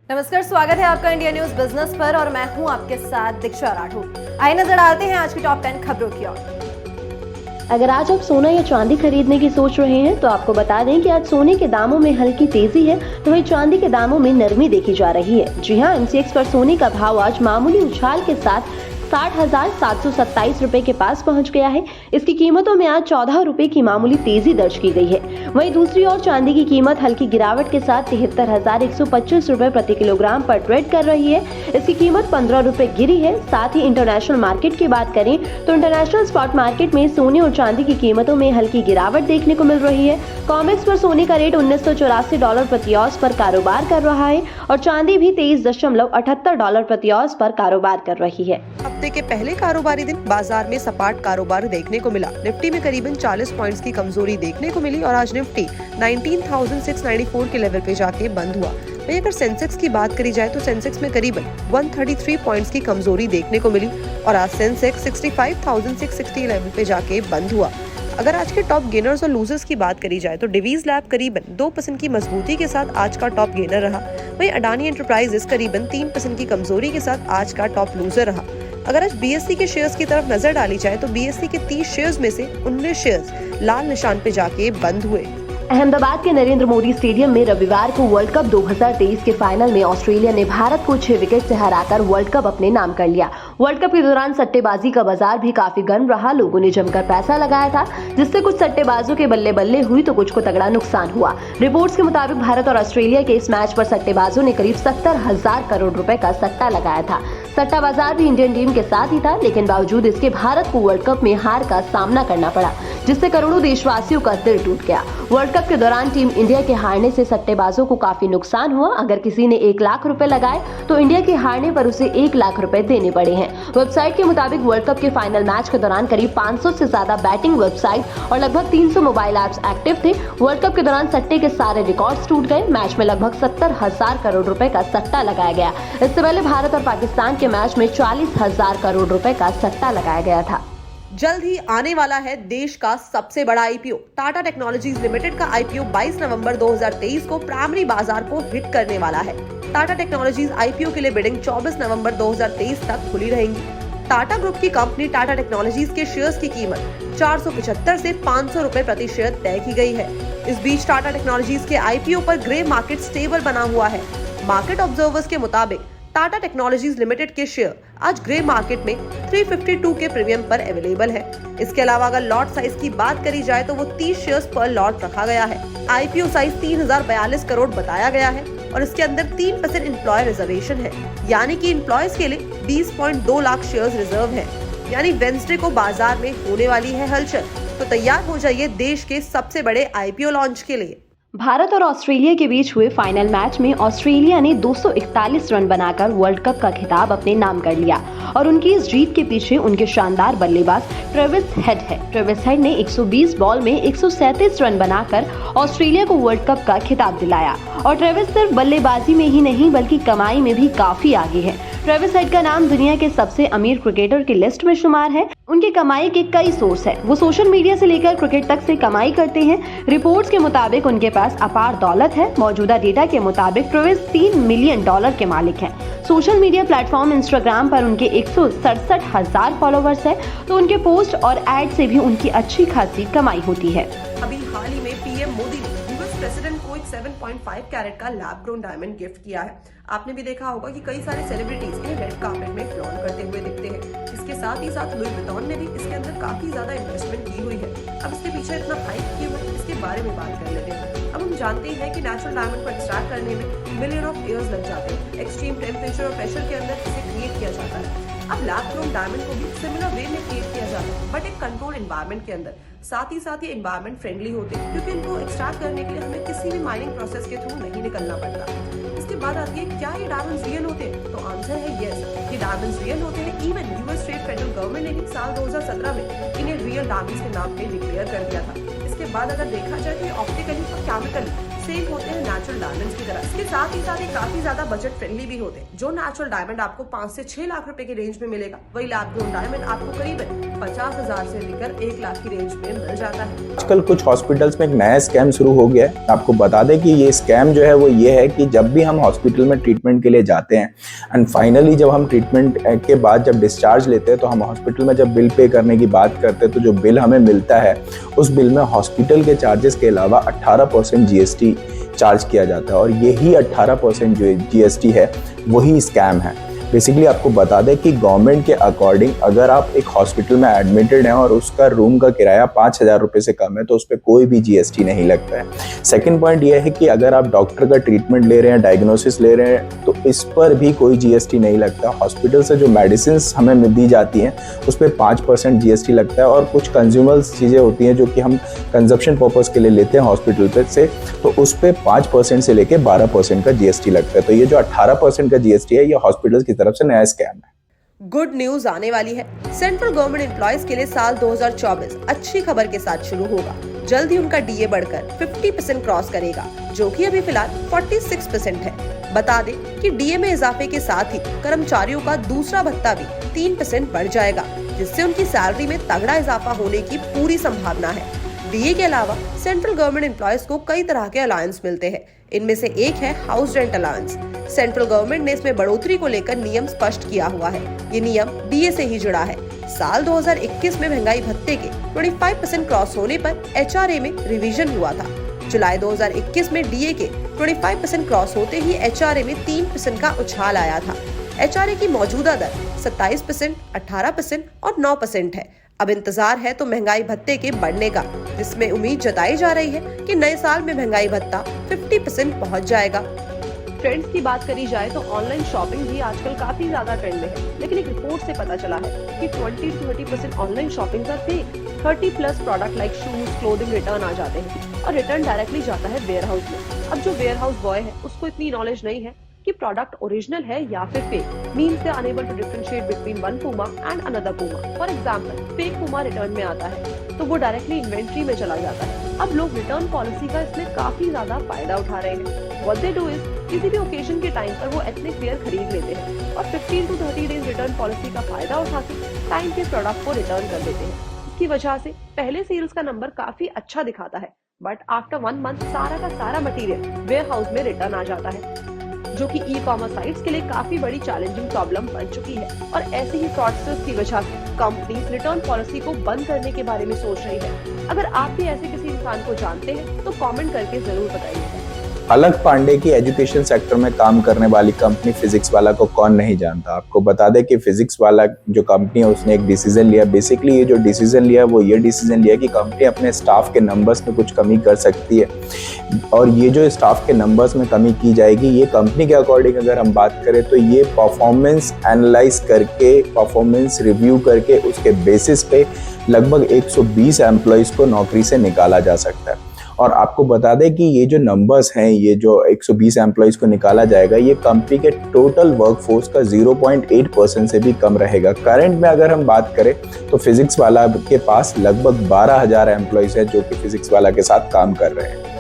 नमस्कार, स्वागत है आपका इंडिया न्यूज बिजनेस पर और मैं हूं आपके साथ दीक्षा राठौर। आइए नजर डालते हैं आज की टॉप 10 खबरों की ओर। अगर आज आप सोना या चांदी खरीदने की सोच रहे हैं तो आपको बता दें कि आज सोने के दामों में हल्की तेजी है तो वहीं चांदी के दामों में नरमी देखी जा रही है। जी हां, एमसीएक्स पर सोने का भाव आज मामूली उछाल के साथ 60,727 रुपए के पास पहुंच गया है। इसकी कीमतों में आज 14 रुपए की मामूली तेजी दर्ज की गई है। वहीं दूसरी ओर चांदी की कीमत हल्की गिरावट के साथ 73,125 रुपए प्रति किलोग्राम पर ट्रेड कर रही है। इसकी कीमत 15 रुपए गिरी है। साथ ही इंटरनेशनल मार्केट की बात करें तो इंटरनेशनल स्पॉट मार्केट में सोने और चांदी की कीमतों में हल्की गिरावट देखने को मिल रही है। कॉमेक्स पर सोने का रेट $1984 प्रति औंस पर कारोबार कर रहा है और चांदी भी $23.78 प्रति औंस पर कारोबार कर रही है। हफ्ते के पहले कारोबारी दिन बाजार में सपाट कारोबार देखने को मिला। निफ्टी में करीबन 40 पॉइंट्स की कमजोरी देखने को मिली और आज निफ्टी 19,694 के लेवल पे जाके बंद हुआ। वहीं अगर सेंसेक्स की बात करी जाए तो सेंसेक्स में करीबन 133 पॉइंट्स की कमजोरी देखने को मिली और आज सेंसेक्स 65,660 लेवल पे जाके बंद हुआ। अगर आज के टॉप गेनर्स और लूजर्स की बात करी जाए तो डिवीज लैब करीबन 2% की मजबूती के साथ आज का टॉप गेनर रहा। वहीं अडानी एंटरप्राइजेस करीबन 3% की कमजोरी के साथ आज का टॉप लूजर रहा। अगर आज बीएसई के शेयर्स की तरफ नजर डाली जाए तो बीएसई के 30 शेयर्स में से 19 शेयर्स लाल निशान पे जाके बंद हुए। अहमदाबाद के नरेंद्र मोदी स्टेडियम में रविवार को वर्ल्ड कप 2023 के फाइनल में ऑस्ट्रेलिया ने भारत को 6 विकेट से हराकर वर्ल्ड कप अपने नाम कर लिया। वर्ल्ड कप के दौरान सट्टेबाजी का बाजार भी काफी गर्म रहा। लोगों ने जमकर पैसा लगाया था, जिससे कुछ सट्टेबाजों के बल्ले बल्ले हुई तो कुछ को तगड़ा नुकसान हुआ। रिपोर्ट्स के मुताबिक भारत और ऑस्ट्रेलिया के इस मैच पर सट्टेबाजों ने करीब 70,000 करोड़ रुपए का सट्टा लगाया था। सट्टा बाजार भी इंडियन टीम के साथ ही था, लेकिन बावजूद इसके भारत को वर्ल्ड कप में हार का सामना करना पड़ा, जिससे करोड़ों देशवासियों का दिल टूट गया। वर्ल्ड कप के दौरान टीम इंडिया के हारने से सट्टेबाजों को काफी नुकसान हुआ। अगर किसी ने 1 लाख रुपए लगाए तो इंडिया के हारने पर उसे 1 लाख रुपए देने पड़े हैं। वेबसाइट के मुताबिक वर्ल्ड कप के फाइनल मैच के दौरान करीब 500 से ज्यादा बैटिंग वेबसाइट और लगभग 300 मोबाइल ऐप्स एक्टिव थे। वर्ल्ड कप के दौरान सट्टे के सारे रिकॉर्ड्स टूट गए। मैच में लगभग 70,000 करोड़ रुपए का सट्टा लगाया गया। इससे पहले भारत और पाकिस्तान के मैच में 40,000 करोड़ रुपए का सट्टा लगाया गया था। जल्द ही आने वाला है देश का सबसे बड़ा आईपीओ। टाटा टेक्नोलॉजीज लिमिटेड का आईपीओ 22 नवंबर 2023 को प्राइमरी बाजार को हिट करने वाला है। टाटा टेक्नोलॉजीज आईपीओ के लिए बिडिंग 24 नवंबर 2023 तक खुली रहेंगी। टाटा ग्रुप की कंपनी टाटा टेक्नोलॉजीज के शेयर्स की कीमत 475 से 500 रुपए प्रति शेयर तय की गई है। इस बीच टाटा टेक्नोलॉजीज के आईपीओ पर ग्रे मार्केट स्टेबल बना हुआ है। मार्केट ऑब्जर्वर्स के मुताबिक टाटा टेक्नोलॉजीज लिमिटेड के शेयर आज ग्रे मार्केट में 352 के प्रीमियम पर अवेलेबल है। इसके अलावा अगर लॉट साइज की बात करी जाए तो वो 30 शेयर्स पर लॉट रखा गया है। आईपीओ साइज 3042 करोड़ बताया गया है और इसके अंदर 3% एम्प्लॉय रिजर्वेशन है, यानी कि एम्प्लॉयज के लिए 20.2 लाख शेयर्स रिजर्व है। यानी वेडनेसडे को बाजार में होने वाली है हलचल, तो तैयार हो जाइए देश के सबसे बड़े आईपीओ लॉन्च के लिए। भारत और ऑस्ट्रेलिया के बीच हुए फाइनल मैच में ऑस्ट्रेलिया ने 241 रन बनाकर वर्ल्ड कप का खिताब अपने नाम कर लिया और उनकी इस जीत के पीछे उनके शानदार बल्लेबाज ट्रेविस हेड है। ट्रेविस हेड ने 120 बॉल में 137 रन बनाकर ऑस्ट्रेलिया को वर्ल्ड कप का खिताब दिलाया और ट्रेविस सिर्फ बल्लेबाजी में ही नहीं बल्कि कमाई में भी काफी आगे है। ट्रेविस हेड का नाम दुनिया के सबसे अमीर क्रिकेटर की लिस्ट में शुमार है। उनकी कमाई के कई सोर्स है। वो सोशल मीडिया से लेकर क्रिकेट तक से कमाई करते हैं। रिपोर्ट्स के मुताबिक उनके पास अपार दौलत है। मौजूदा डेटा के मुताबिक ट्रेविस $3 मिलियन के मालिक हैं। सोशल मीडिया प्लेटफॉर्म इंस्टाग्राम पर उनके 167,000 फॉलोवर्स है, तो उनके पोस्ट और एड से भी उनकी अच्छी खासी कमाई होती है। अभी हाल ही में पीएम मोदी ने यूएस प्रेसिडेंट को एक 7.5 कैरेट का लैब ग्रोन डायमंड गिफ्ट किया है। आपने भी देखा होगा कि कई सारे सेलिब्रिटीज इन्हें रेड कार्पेट में फ्लॉन्ट करते हुए दिखते हैं। इसके साथ ही साथ लुई विटॉन ने भी इसके अंदर काफी ज्यादा इन्वेस्टमेंट की हुई है। अब इसके पीछे इतना हाइप क्यों है, इसके बारे में बात कर लेते हैं। अब हम जानते हैं कि नेचुरल डायमंड को एक्सट्रैक्ट करने में मिलियन ऑफ ईयर्स लग जाते हैं। एक्सट्रीम टेम्परेचर और प्रेशर के अंदर इसे क्रिएट किया जाता है। अब लैब ग्रोन डायमंड को भी सिमिलर वे में क्रिएट किया जाता है, बट एक कंट्रोल एनवायरनमेंट के अंदर। साथ ही एनवायरनमेंट फ्रेंडली होते हैं, क्योंकि इनको एक्सट्रैक्ट करने के लिए हमें किसी भी माइनिंग प्रोसेस के थ्रू नहीं निकलना पड़ता। इसके बाद आती है, क्या ये डायमंड्स रियल होते हैं? तो आंसर है यस, ये डायमंड्स रियल होते हैं। Even US state federal government ने भी साल 2017 में इन्हें रियल डायमंड्स के नाम पे डिक्लेयर कर दिया था। इसके बाद अगर देखा जाए तो ऑप्टिकली और केमिकली सेम होते हैं नेचुरल डायमंड्स की तरह। इसके साथ ही साथ ये काफी ज्यादा बजट फ्रेंडली भी होते हैं। जो नेचुरल डायमंड आपको 5 से 6 लाख रुपए की रेंज में मिलेगा, वही लैब ग्रोन डायमंड आपको करीबन 50,000 से लेकर 1 लाख की रेंज में मिल जाता है। आजकल कुछ हॉस्पिटल्स में एक नया स्कैम शुरू हो गया है। आपको बता दें कि ये स्कैम जो है वो ये है कि जब भी हम हॉस्पिटल में ट्रीटमेंट के लिए जाते हैं एंड फाइनली जब हम ट्रीटमेंट के बाद जब डिस्चार्ज लेते हैं तो हम हॉस्पिटल में जब बिल पे करने की बात करते हैं तो जो बिल हमें मिलता है उस बिल में हॉस्पिटल के चार्जेस के अलावा 18% GST चार्ज किया जाता है और यही 18% जो GST है वही स्कैम है। बेसिकली आपको बता दें कि गवर्नमेंट के अकॉर्डिंग अगर आप एक हॉस्पिटल में एडमिटेड हैं और उसका रूम का किराया 5,000 रुपये से कम है तो उस पर कोई भी GST नहीं लगता है। सेकंड पॉइंट ये है कि अगर आप डॉक्टर का ट्रीटमेंट ले रहे हैं, डायग्नोसिस ले रहे हैं तो इस पर भी कोई GST नहीं लगता। हॉस्पिटल से जो मेडिसिन हमें दी जाती हैं उस पर 5% GST लगता है और कुछ कंज्यूमर्स चीज़ें होती हैं जो कि हम कंजप्शन पर्पज़ के लिए लेते हैं हॉस्पिटल पे से, तो उस पर 5% से लेकर 12% का GST लगता है। तो ये जो 18% का GST है ये हॉस्पिटल की तरफ से नया स्कैम है। गुड न्यूज आने वाली है। सेंट्रल गवर्नमेंट एम्प्लॉयज के लिए साल 2024 अच्छी खबर के साथ शुरू होगा। जल्द ही उनका DA बढ़कर 50% क्रॉस करेगा, जो कि अभी फिलहाल 46% है। बता दें कि DA में इजाफे के साथ ही कर्मचारियों का दूसरा भत्ता भी 3% बढ़ जाएगा, जिससे उनकी सैलरी में तगड़ा इजाफा होने की पूरी संभावना है। DA के अलावा सेंट्रल गवर्नमेंट एम्प्लॉयज को कई तरह के अलायंस मिलते हैं। इनमें से एक है house rent alliance. Central government ने इसमें बढ़ोतरी को लेकर नियम स्पष्ट किया हुआ है। ये नियम DA से ही जुड़ा है। साल 2021 में महंगाई भत्ते के 25% क्रॉस होने पर HRA में रिवीजन हुआ था। जुलाई 2021 में DA के 25% क्रॉस होते ही HRA में 3% का उछाल आया था। HRA की मौजूदा दर 27%, 18% और 9% है। अब इंतजार है तो महंगाई भत्ते के बढ़ने का, जिसमें उम्मीद जताई जा रही है कि नए साल में महंगाई भत्ता 50% पहुंच जाएगा। ट्रेंड्स की बात करी जाए तो ऑनलाइन शॉपिंग भी आजकल काफी ज्यादा ट्रेंड में है, लेकिन एक रिपोर्ट से पता चला है कि 20 to 30% online shopping are fake. 30+ product like shoes, clothing return आ जाते हैं और रिटर्न डायरेक्टली जाता है वेयर हाउस में। अब जो वेयर हाउस बॉय है उसको इतनी नॉलेज नहीं है कि प्रोडक्ट ओरिजिनल है या फिर fake. Means they unable to differentiate between one Puma and another Puma. For example, fake Puma return में आता है तो वो डायरेक्टली इन्वेंट्री में चला जाता है। अब लोग रिटर्न पॉलिसी का इसमें काफी ज्यादा फायदा उठा रहे हैं। व्हाट दे डू इज, किसी भी ओकेजन के टाइम पर वो एथनिक वेयर खरीद लेते हैं और 15 to 30 डेज रिटर्न पॉलिसी का फायदा उठा के टाइम के प्रोडक्ट को रिटर्न कर देते हैं। इसकी वजह से पहले सेल्स का नंबर काफी अच्छा दिखाता है, बट आफ्टर 1 मंथ सारा का सारा मटेरियल वेयर हाउस में रिटर्न आ जाता है, जो कि ई-कॉमर्स साइट्स के लिए काफी बड़ी चैलेंजिंग प्रॉब्लम बन चुकी है। और ऐसे ही फ्रॉडस्टर्स की वजह से कंपनीज रिटर्न पॉलिसी को बंद करने के बारे में सोच रही है। अगर आप भी ऐसे किसी इंसान को जानते हैं तो कमेंट करके जरूर बताइए। अलक पांडे की एजुकेशन सेक्टर में काम करने वाली कंपनी फिजिक्स वाला को कौन नहीं जानता। आपको बता दें कि फिजिक्स वाला जो कंपनी है उसने एक डिसीजन लिया। बेसिकली ये जो डिसीजन लिया वो ये डिसीजन लिया कि कंपनी अपने स्टाफ के नंबर्स में कुछ कमी कर सकती है और ये जो स्टाफ के नंबर्स में कमी की जाएगी ये कंपनी के अकॉर्डिंग अगर हम बात करें तो ये परफॉर्मेंस एनालाइज करके, परफॉर्मेंस रिव्यू करके उसके बेसिस पे लगभग 120 एम्प्लॉयज़ को नौकरी से निकाला जा सकता है। और आपको बता दें कि ये जो नंबर्स हैं, ये जो 120 एम्प्लॉयज़ को निकाला जाएगा ये कंपनी के टोटल वर्कफोर्स का 0.8% से भी कम रहेगा। करंट में अगर हम बात करें तो फिजिक्स वाला के पास लगभग 12,000 एम्प्लॉयज़ है जो कि फिजिक्स वाला के साथ काम कर रहे हैं।